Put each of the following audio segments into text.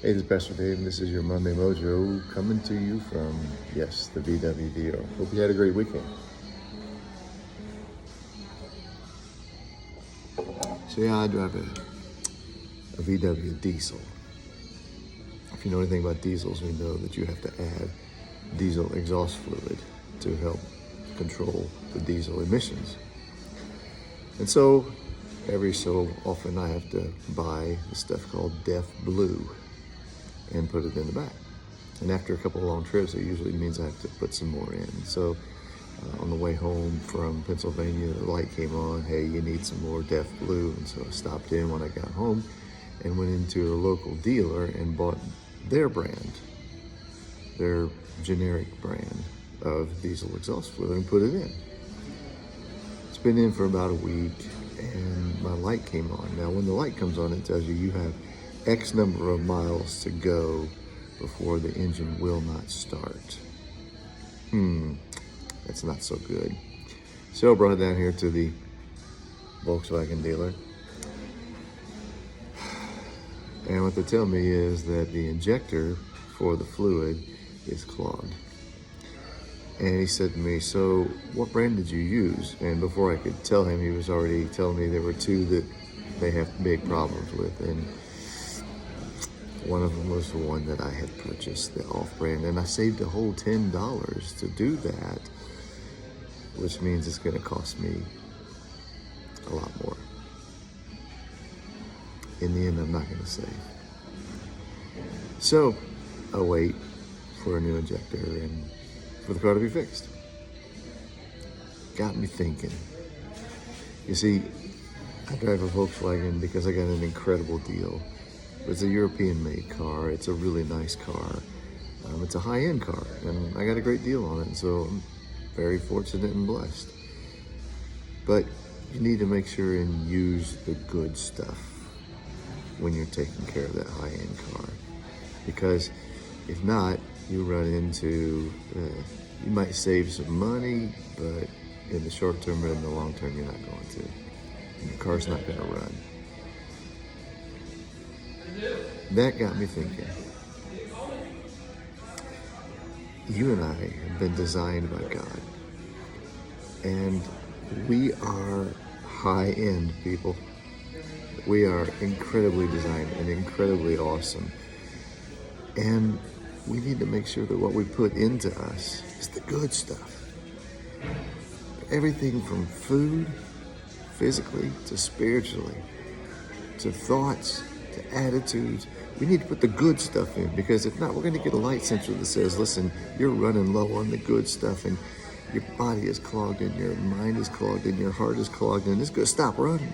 Hey, this is Pastor Dave, and this is your Monday Mojo coming to you from, yes, the VW dealer. Hope you had a great weekend. So yeah, I drive a VW diesel. If you know anything about diesels, you know that you have to add diesel exhaust fluid to help control the diesel emissions. And so every so often I have to buy the stuff called Death Blue and put it in the back. And after a couple of long trips, it usually means I have to put some more in. So on the way home from Pennsylvania, the light came on, hey, you need some more Death Blue. And so I stopped in when I got home and went into a local dealer and bought their brand, their generic brand of diesel exhaust fluid and put it in. It's been in for about a week and my light came on. Now when the light comes on, it tells you have X number of miles to go before the engine will not start. That's not so good. So I brought it down here to the Volkswagen dealer. And what they tell me is that the injector for the fluid is clogged. And he said to me, so what brand did you use? And before I could tell him, he was already telling me there were two that they have big problems with. And one of them was the one that I had purchased, the off-brand, and I saved a whole $10 to do that, which means it's going to cost me a lot more. In the end, I'm not going to save. So I'll wait for a new injector and for the car to be fixed. Got me thinking. You see, I drive a Volkswagen because I got an incredible deal. It's a European-made car. It's a really nice car. It's a high-end car, and I got a great deal on it, so I'm very fortunate and blessed. But you need to make sure and use the good stuff when you're taking care of that high-end car, because if not, you run into, you might save some money, but in the short term or in the long term, you're not going to. And your car's not going to run. That got me thinking. You and I have been designed by God, and we are high-end people. We are incredibly designed and incredibly awesome, and we need to make sure that what we put into us is the good stuff. Everything from food, physically, to spiritually, to thoughts, to attitudes. We need to put the good stuff in, because if not, we're going to get a light sensor that says, listen, you're running low on the good stuff, and your body is clogged, and your mind is clogged, and your heart is clogged, and it's going to stop running.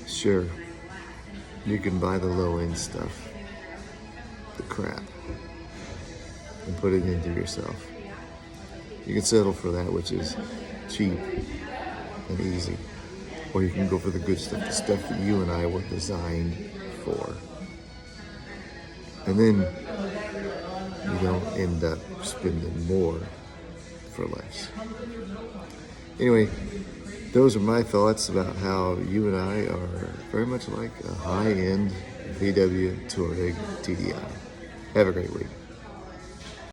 Sure, you can buy the low-end stuff, the crap, and put it into yourself. You can settle for that, which is cheap and easy. Or you can go for the good stuff, the stuff that you and I were designed for. And then you don't end up spending more for less. Anyway, those are my thoughts about how you and I are very much like a high-end VW Touareg TDI. Have a great week.